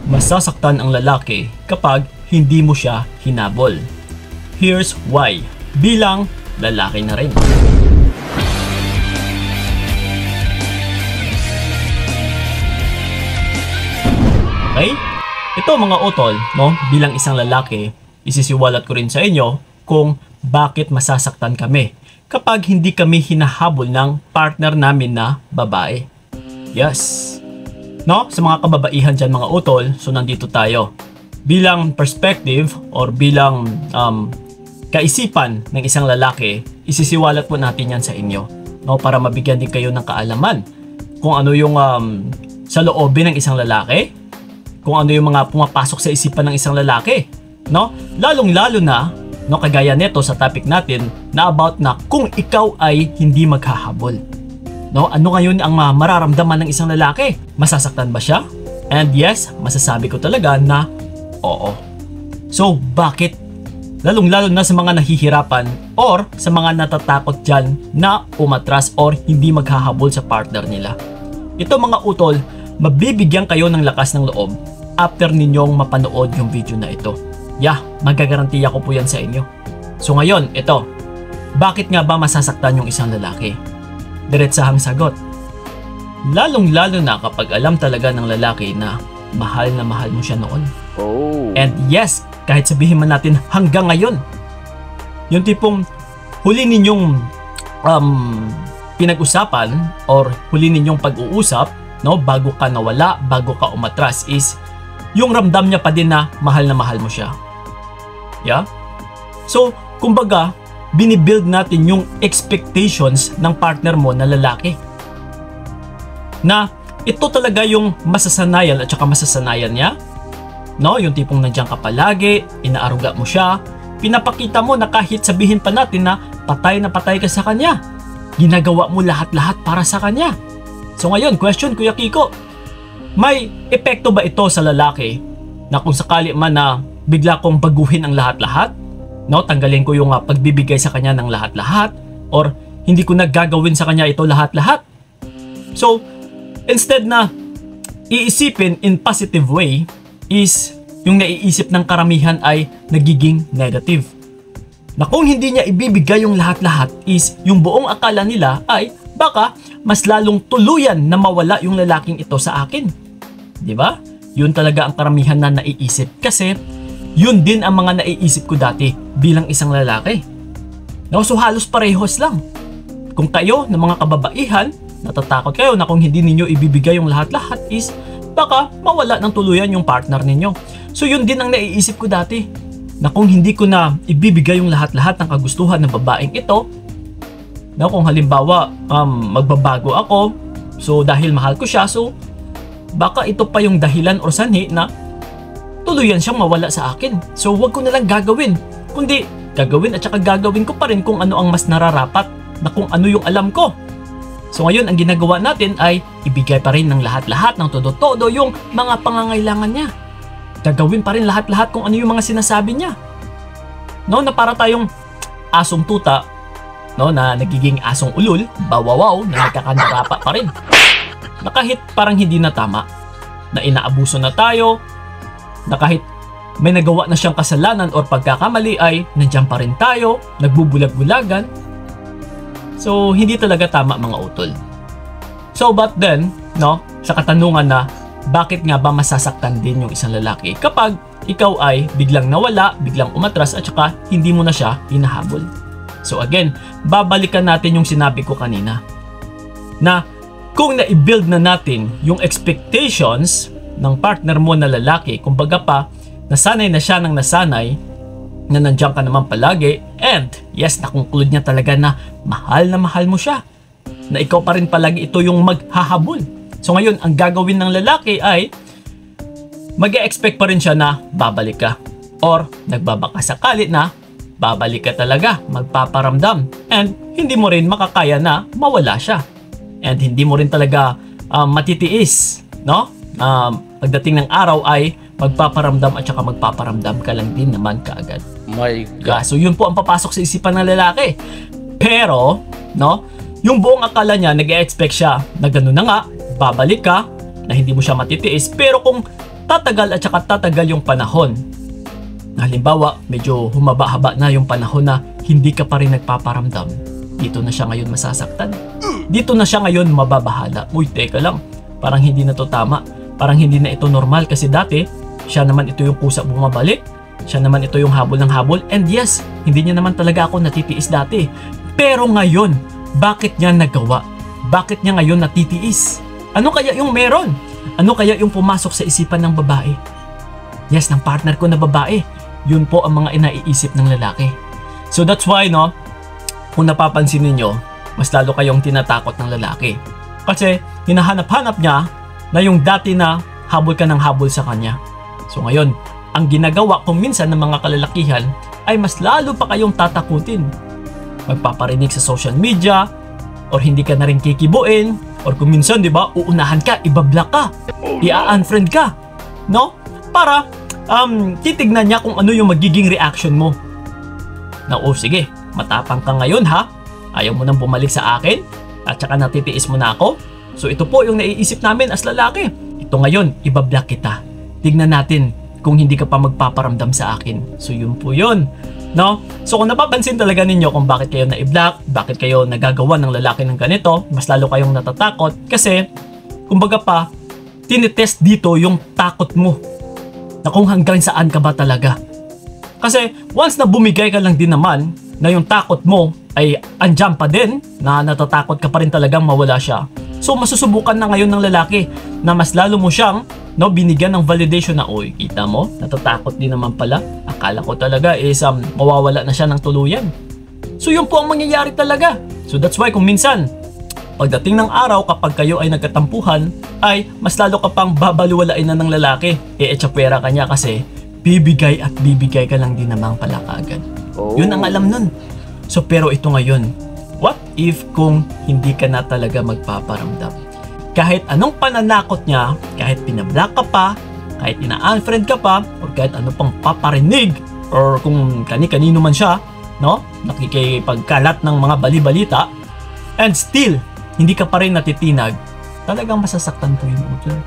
masasaktan ang lalaki kapag hindi mo siya hinabol. Here's why, bilang lalaki na rin. Okay? Ito mga utol, no? Bilang isang lalaki, isisiwalat ko rin sa inyo kung bakit masasaktan kami kapag hindi kami hinahabol ng partner namin na babae. Yes. No? Sa mga kababaihan dyan mga utol, so nandito tayo. Bilang perspective or bilang kaisipan ng isang lalaki, isisiwalat po natin yan sa inyo. No? Para mabigyan din kayo ng kaalaman kung ano yung sa loobin ng isang lalaki, kung ano yung mga pumapasok sa isipan ng isang lalaki, no? Lalong-lalo na, no, kagaya nito sa topic natin na about na kung ikaw ay hindi maghahabol. No, ano ngayon ang mararamdaman ng isang lalaki? Masasaktan ba siya? And yes, masasabi ko talaga na oo. So, bakit? Lalong-lalo na sa mga nahihirapan or sa mga natatakot dyan na umatras or hindi maghahabol sa partner nila. Ito mga utol, mabibigyan kayo ng lakas ng loob after ninyong mapanood yung video na ito. Yeah, magagarantiya ko po yan sa inyo. So ngayon, ito. Bakit nga ba masasaktan yung isang lalaki? Diretsahang sagot. Lalong-lalo na kapag alam talaga ng lalaki na mahal mo siya noon. Oh. And yes, kahit sabihin man natin hanggang ngayon, yung tipong huli ninyong pinag-usapan or huli ninyong pag-uusap, no, bago ka nawala, bago ka umatras is yung ramdam niya pa din na mahal mo siya. Yeah? So, kumbaga, binibuild natin yung expectations ng partner mo na lalaki. Na ito talaga yung masasanayan at saka masasanayan niya. No, yung tipong nandiyan ka palagi, inaaruga mo siya, pinapakita mo na kahit sabihin pa natin na patay ka sa kanya. Ginagawa mo lahat-lahat para sa kanya. So ngayon, question Kuya Kiko, may epekto ba ito sa lalaki na kung sakali man na bigla kong baguhin ang lahat-lahat, no, tanggalin ko yung pagbibigay sa kanya ng lahat-lahat, or hindi ko nagagawin sa kanya ito lahat-lahat? So, instead na iisipin in positive way, is yung naiisip ng karamihan ay nagiging negative. Na kung hindi niya ibibigay yung lahat-lahat is yung buong akala nila ay baka mas lalong tuluyan na mawala yung lalaking ito sa akin. 'Di ba? Yun talaga ang karamihan na naiisip kasi yun din ang mga naiisip ko dati bilang isang lalaki. No, so halos parehas lang. Kung kayo na mga kababaihan, natatakot kayo na kung hindi ninyo ibibigay yung lahat-lahat is baka mawala ng tuluyan yung partner ninyo. So yun din ang naiisip ko dati. Na kung hindi ko na ibibigay yung lahat-lahat ng kagustuhan ng babaeng ito, na kung halimbawa magbabago ako, so dahil mahal ko siya, so baka ito pa yung dahilan or sanhi na tuluyan siyang mawala sa akin. So wag ko na lang gagawin, kundi gagawin at saka gagawin ko pa rin kung ano ang mas nararapat na kung ano yung alam ko. So ngayon ang ginagawa natin ay ibigay pa rin ng lahat-lahat ng todo-todo yung mga pangangailangan niya. Gagawin pa rin lahat-lahat kung ano yung mga sinasabi niya. No, na para tayong asong tuta, no, na nagiging asong ulul, bawawaw, na nagkakandarapa pa rin. Na kahit parang hindi na tama, na inaabuso na tayo, na kahit may nagawa na siyang kasalanan or pagkakamali ay nandiyan pa rin tayo, nagbubulag-bulagan. So, hindi talaga tama mga utol. So, but then, no, sa katanungan na bakit nga ba masasaktan din yung isang lalaki kapag ikaw ay biglang nawala, biglang umatras at saka hindi mo na siya hinahabol. So again, babalikan natin yung sinabi ko kanina na kung na-build na natin yung expectations ng partner mo na lalaki, kumbaga pa, nasanay na siya ng nasanay na nandiyan ka naman palagi and yes, na-conclude niya talaga na mahal mo siya, na ikaw pa rin palagi ito yung maghahabol. So ngayon, ang gagawin ng lalaki ay mag-e-expect pa rin siya na babalik ka or nagbabaka sakali na babalik ka talaga, magpaparamdam and hindi mo rin makakaya na mawala siya and hindi mo rin talaga matitiis, no? Pagdating ng araw ay magpaparamdam at saka magpaparamdam ka lang din naman kaagad. My God. So yun po ang papasok sa isipan ng lalaki. Pero, no, yung buong akala niya, nag-e-expect siya na gano'n na nga, babalik ka, na hindi mo siya matitiis. Pero kung tatagal at saka tatagal yung panahon. Halimbawa, medyo humaba-haba na yung panahon na hindi ka pa rin nagpaparamdam. Dito na siya ngayon masasaktan. Dito na siya ngayon mababahala. Uy, teka lang, parang hindi na to tama. Parang hindi na ito normal kasi dati, siya naman ito yung kusa bumabalik. Siya naman ito yung habol ng habol. And yes, hindi niya naman talaga ako natitiis dati. Pero ngayon, bakit niya nagawa? Bakit niya ngayon natitiis? Ano kaya yung meron? Ano kaya yung pumasok sa isipan ng babae? Yes, ng partner ko na babae. Yun po ang mga inaiisip ng lalaki. So that's why, no, kung napapansin ninyo, mas lalo kayong tinatakot ng lalaki. Kasi hinahanap-hanap niya na yung dati na habol ka ng habol sa kanya. So ngayon, ang ginagawa kung minsan ng mga kalalakihan ay mas lalo pa kayong tatakutin. Magpaparinig sa social media, or hindi ka na rin kikibuin, or kung minsan, di ba, uunahan ka, ibablock ka, i-unfriend ka, no? Para titignan niya kung ano yung magiging reaction mo. Na, oh sige, matapang ka ngayon ha, ayaw mo nang bumalik sa akin, at saka natitiis mo na ako. So ito po yung naiisip namin as lalaki. Ito ngayon, ibablock kita. Tignan natin kung hindi ka pa magpaparamdam sa akin. So yun po yun, no? So kung napapansin talaga ninyo kung bakit kayo na-i-block, bakit kayo nagagawa ng lalaki ng ganito, mas lalo kayong natatakot kasi kumbaga pa, tinitest dito yung takot mo na kung hanggang saan ka ba talaga. Kasi once na bumigay ka lang din naman na yung takot mo ay andyan pa din, na natatakot ka pa rin talagang mawala siya. So masusubukan na ngayon ng lalaki na mas lalo mo siyang, no, binigyan ng validation na, oy, kita mo, natatakot din naman pala. Akala ko talaga is mawawala na siya ng tuluyan. So yun po ang mangyayari talaga. So that's why kung minsan, pagdating ng araw kapag kayo ay nagkatampuhan, ay mas lalo ka pang babaluwalain na ng lalaki. Etsapwera ka niya kasi bibigay at bibigay ka lang din naman pala kaagad. Oh. Yun ang alam nun. So pero ito ngayon, what if kung hindi ka na talaga magpaparamdam? Kahit anong pananakot niya, kahit pinablock ka pa, kahit ina-unfriend ka pa, or kahit ano pang paparinig, or kung kani-kanino man siya, no, nakikipagkalat ng mga bali-balita, and still, hindi ka pa rin natitinag, talagang masasaktan po yun.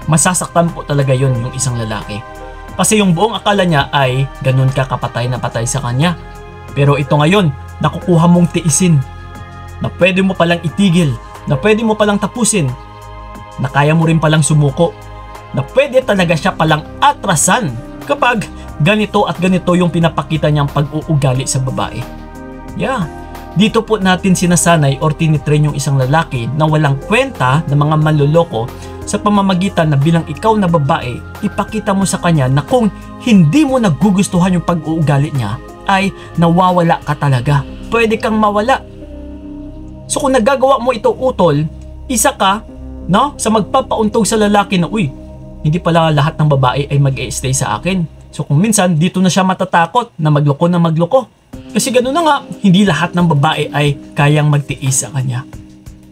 Masasaktan po talaga yun yung isang lalaki. Kasi yung buong akala niya ay ganun ka kapatay na patay sa kanya. Pero ito ngayon, nakukuha mong tiisin, na pwede mo palang itigil, na pwede mo palang tapusin, na kaya mo rin palang sumuko, na pwede talaga siya palang atrasan kapag ganito at ganito yung pinapakita niyang pag-uugali sa babae. Yeah, dito po natin sinasanay or tinitrain yung isang lalaki na walang kwenta na mga manloloko sa pamamagitan na bilang ikaw na babae, ipakita mo sa kanya na kung hindi mo nagugustuhan yung pag-uugali niya, ay nawawala ka talaga. Pwede kang mawala. So kung nagagawa mo ito utol, isa ka, no, sa magpapauntog sa lalaki na, uy, hindi pala lahat ng babae ay mag-e-stay sa akin. So kung minsan, dito na siya matatakot na magloko na magloko. Kasi gano'n na nga, hindi lahat ng babae ay kayang magtiis sa kanya.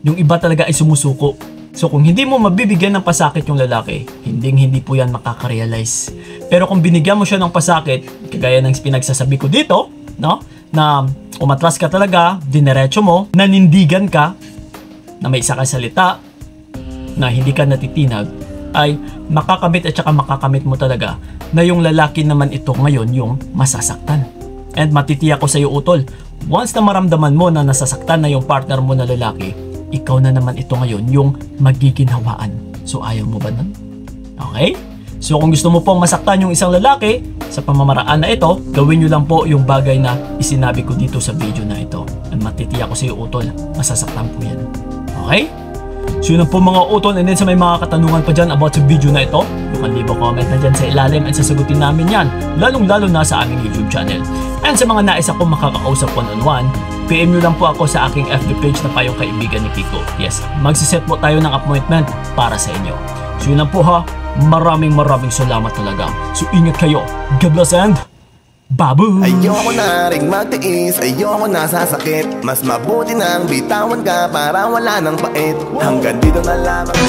Yung iba talaga ay sumusuko. So kung hindi mo mabibigyan ng pasakit yung lalaki, hindi po yan makaka-realize. Pero kung binigyan mo siya ng pasakit, kagaya ng pinagsasabi ko dito, no, na umatras ka talaga, dinerecho mo, nanindigan ka, na may isa kang salita, na hindi ka natitinag, ay makakamit at saka makakamit mo talaga na yung lalaki naman ito ngayon yung masasaktan. And matitiyak ko sa iyo utol, once na maramdaman mo na nasasaktan na yung partner mo na lalaki, ikaw na naman ito ngayon yung magiginhawaan. So ayaw mo ba nun? Okay? So kung gusto mo pong masaktan yung isang lalaki sa pamamaraan na ito, gawin nyo lang po yung bagay na isinabi ko dito sa video na ito. At matitiyak ko sa iyo utol, masasaktan po yan. Okay? So yun po mga utol, and then sa may mga katanungan pa dyan about sa video na ito, you can leave a comment na dyan sa ilalim at sasagutin namin yan, lalong-lalo na sa aming YouTube channel. And sa mga nais akong makakausap one-on-one, PM nyo lang po ako sa aking FB page na Payong Kaibigan ni Kiko. Yes, magsiset po tayo ng appointment para sa inyo. So yun lang po ha, maraming salamat talaga. So ingat kayo, God bless and babu! Ayoko na ring magtiis, ayoko na sasakit. Mas mabuti nang bitawan ka para wala nang pait. Hanggang dito na lamang.